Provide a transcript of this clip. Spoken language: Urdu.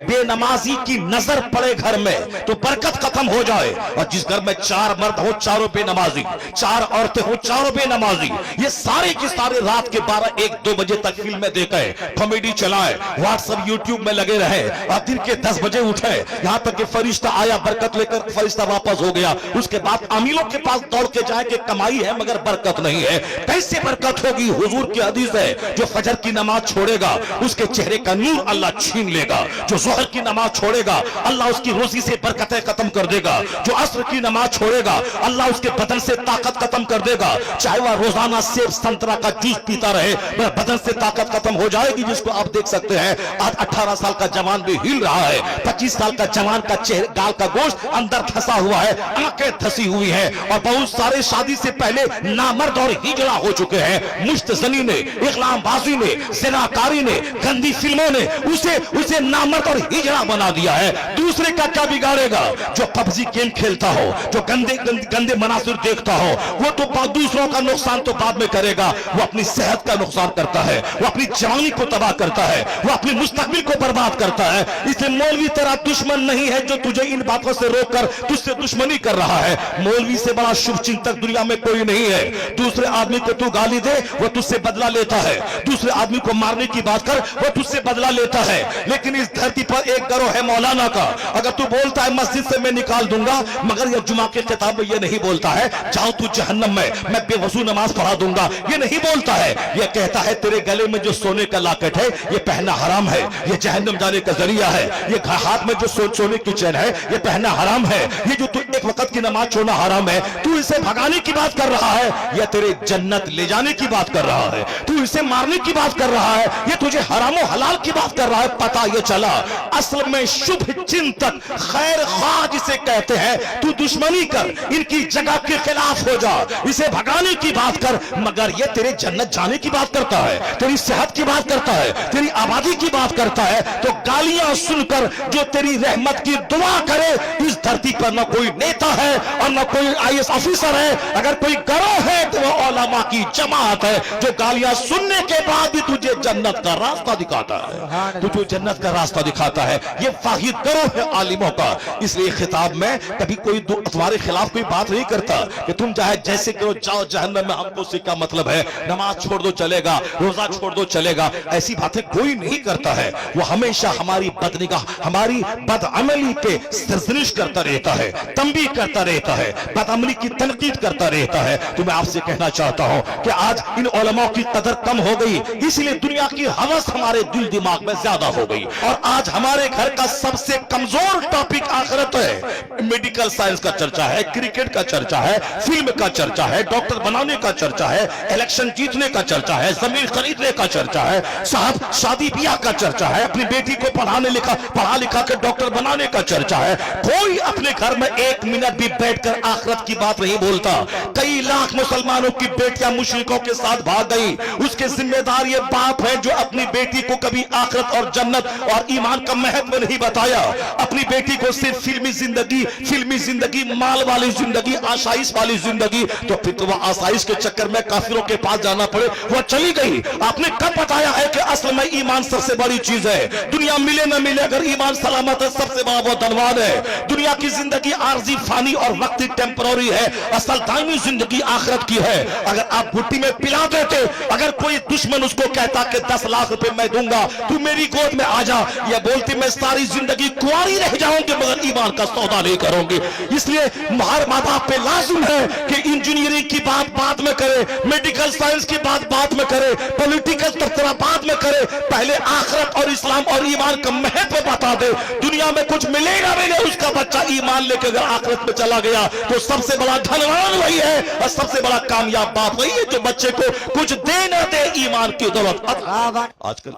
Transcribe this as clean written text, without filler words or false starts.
بے نمازی کی نظر پڑے گھر میں تو برکت ختم ہو جائے، اور جس گھر میں 4 مرد ہو 4 بے نمازی، 4 عورتیں ہو 4 بے نمازی، یہ سارے کی سارے رات کے 12 1 2 بجے تک فلمیں دیکھیں، کامیڈی چلائیں، واٹس ایپ یوٹیوب میں لگے رہے، اور دن کے 10 بجے اٹھے، یہاں تک کہ فرشتہ آیا برکت لے کر فرشتہ واپس ہو گیا، اس کے بعد امیروں کے پاس دوڑ کے جائے کہ کمائی ہے مگر برکت نہیں ہے۔ کیسے برکت ہوگی؟ حضور کی حدیث ہے، جو فجر کی نماز چھوڑے گا اس کے چہرے کا نور اللہ چھین لے گا، جو ظہر کی نماز چھوڑے گا اللہ اس کی روزی سے برکتیں ختم کر دے گا، جو عصر کی نماز چھوڑے گا اللہ اس کے بدن سے طاقت ختم کر دے گا، چاہے وہ روزانہ سیب سنترا کا جوس پیتا رہے بدن سے طاقت ختم ہو جائے گی، جس کو آپ دیکھ سکتے ہیں آج 18 سال کا جوان بھی ہل رہا ہے، 25 سال کا جوان کا چہرے گال کا گوشت اندر دھسا ہوا ہے، آنکھیں دھسی ہوئی ہیں، اور بہت سارے شادی سے پہلے نامرد اور ہجڑا ہو چکے ہیں، مشت زنی نے، اغلام بازی نے، زناکاری نے، گندی فلموں نے اسے نامرد اور ہجڑا بنا دیا ہے۔ دوسرے کا کیا بگاڑے گا؟ جو پبجی گیم کھیلتا ہو، جو گندے مناظر دیکھتا ہو، وہ تو دوسروں کا نقصان تو بعد میں کرے گا، وہ اپنی صحت کا نقصان کرتا ہے، وہ اپنی جوانی کو تباہ کرتا ہے، وہ اپنی مستقبل کو برباد کرتا ہے۔ اس لیے مولوی تیرا دشمن نہیں ہے جو تجھے ان باتوں سے روک کر تجھ سے دشمنی کر رہا ہے۔ مولوی سے بڑا شبھ چنتک دنیا میں کوئی نہیں ہے۔ دوسرے آدمی کو تو گالی دے وہ تجھ سے بدلہ لیتا ہے، دوسرے آدمی کو مارنے کی بات کر وہ تجھ سے بدلہ لیتا ہے، لیکن اس دھرتی پر ایک گروہ ہے مولانا کا، اگر تو بولتا ہے مسجد سے میں نکال دوں گا، مگر یہ جمعہ کے خطاب میں یہ نہیں بولتا ہے جاؤ تو جہنم میں بے وضو نماز پڑھا دوں گا، یہ نہیں بولتا ہے، یہ کہتا ہے تیرے گلے میں جو سونے کا لاکٹ ہے یہ پہننا حرام ہے، یہ جہنم جانے کا ذریعہ ہے، یہ ہاتھ میں جو سونے کی چین ہے یہ پہننا حرام ہے، یہ جو تو ایک وقت کی نماز چھوڑنا حرام ہے، تو اسے بھگانے کی بات کر رہا ہے یا تیرے جنت لے جانے کی بات کر رہا ہے، تو اسے مارنے کی بات کر رہا ہے یہ تجھے حرام و حلال کی بات کر رہا ہے۔ پتہ یہ چلا اصل میں شبھ چنتک خیر خواہ جسے کہتے ہیں، تو دشمنی کر، ان کی جگہ کے خلاف ہو جا، اسے بھگانے کی بات کر، مگر یہ تیرے جنت جانے کی بات کرتا ہے، تیری صحت کی بات کرتا ہے، تیری آبادی کی بات کرتا ہے، تو گالیاں سن کر جو تیری رحمت کی دعا کرے، اس دھرتی پر نہ کوئی نیتا ہے اور نہ کوئی IAS آفیسر ہے، اگر کوئی گروہ ہے تو وہ علماء کی جماعت ہے جو گالیاں سننے کے بعد بھی تجھے جنت کا راستہ دکھاتا ہے، تجھے جنت کا راستہ دکھاتا ہے۔ یہ واحد گروہ ہے عالموں کا، اس لیے خطاب میں کبھی کوئی تمہارے خلاف کوئی بات نہیں کرتا کہ تم چاہے جیسے کرو جاؤ جہنم میں، ہم کو سے کیا مطلب ہے، نماز چھوڑ دو چلے گا، روزہ چھوڑ دو چلے گا، ایسی باتیں کوئی نہیں کرتا ہے۔ وہ ہمیشہ ہماری بدنگاہ، ہماری بدعملی پہ سرزنش کرتا رہتا ہے، تنبیہ کرتا رہتا ہے، بدعملی کی تنقید کرتا رہتا ہے۔ تو میں آپ سے کہنا چاہتا ہوں کہ آج ان علماء کی قدر کم ہو گئی، اس لیے دنیا کی ہوس ہمارے دل دماغ میں زیادہ ہو گئی، اور آج ہمارے گھر کا سب سے کمزور ٹاپک آخرت ہے۔ میڈیکل سائنس کا چرچا ہے، کرکٹ کا چرچا ہے، فلم کا چرچا ہے، ڈاکٹر بنانے کا چرچا ہے، الیکشن جیتنے کا چرچا ہے، زمین خریدنے کا چرچا ہے، صاحب شادی بیاہ کا چرچا ہے، اپنی بیٹی کو پڑھا لکھا کے ڈاکٹر بنانے کا چرچا ہے۔ کوئی اپنے گھر میں 1 منٹ بھی بیٹھ کر آخرت کی بات نہیں بولتا۔ کئی لاکھ مسلمانوں کی بیٹیاں مشرکوں کے ساتھ بھاگ گئی، اس کے ذمہ دار یہ باپ ہے جو اپنی بیٹی کو کبھی آخرت اور جنت اور ایمان کا مہتو نہیں بتایا، اپنی بیٹی کو صرف فلمی زندگی، مال والی زندگی، آسائش والی زندگی، تو پھر تو وہ آسائش کے چکر میں کافروں کے پاس جانا پڑے، وہ چلی گئی۔ آپ نے کب بتایا ہے کہ اصل میں ایمان سب سے بڑی چیز ہے؟ دنیا ملے نہ ملے اگر ایمان سلامت ہے سب سے بڑا وہ دھنوان ہے۔ دنیا کی زندگی عارضی، فانی اور وقتی ٹیمپروری ہے، اصل دائمی زندگی آخرت کی ہے۔ اگر آپ گھٹی میں پلا دیتے، اگر کوئی دشمن اس کو کہتا کہ 10 لاکھ روپے میں دوں گا تو میری گود میں آ جا، یا بولتی میں ساری زندگی کنواری رہ جاؤں گی مگر ایمان کا سودا نہیں کروں گی۔ اس لیے ہر ماں باپ پہ لازم ہے کہ انجینئرنگ کی بات بعد میں کرے، میڈیکل سائنس کی بات بعد میں کرے، پولیٹیکل تبصرہ بعد میں کرے، پہلے آخرت اور اسلام اور ایمان کا مہتو بتا دے۔ دنیا میں کچھ ملے گا ملے، اس کا بچہ ایمان لے کے اگر آخرت میں چلا گیا تو سب سے بڑا دھنوان وہی ہے اور سب سے بڑا کامیاب باپ وہی ہے جو بچے کو کچھ دے نہ دے ایمان کی دولت۔ آج کل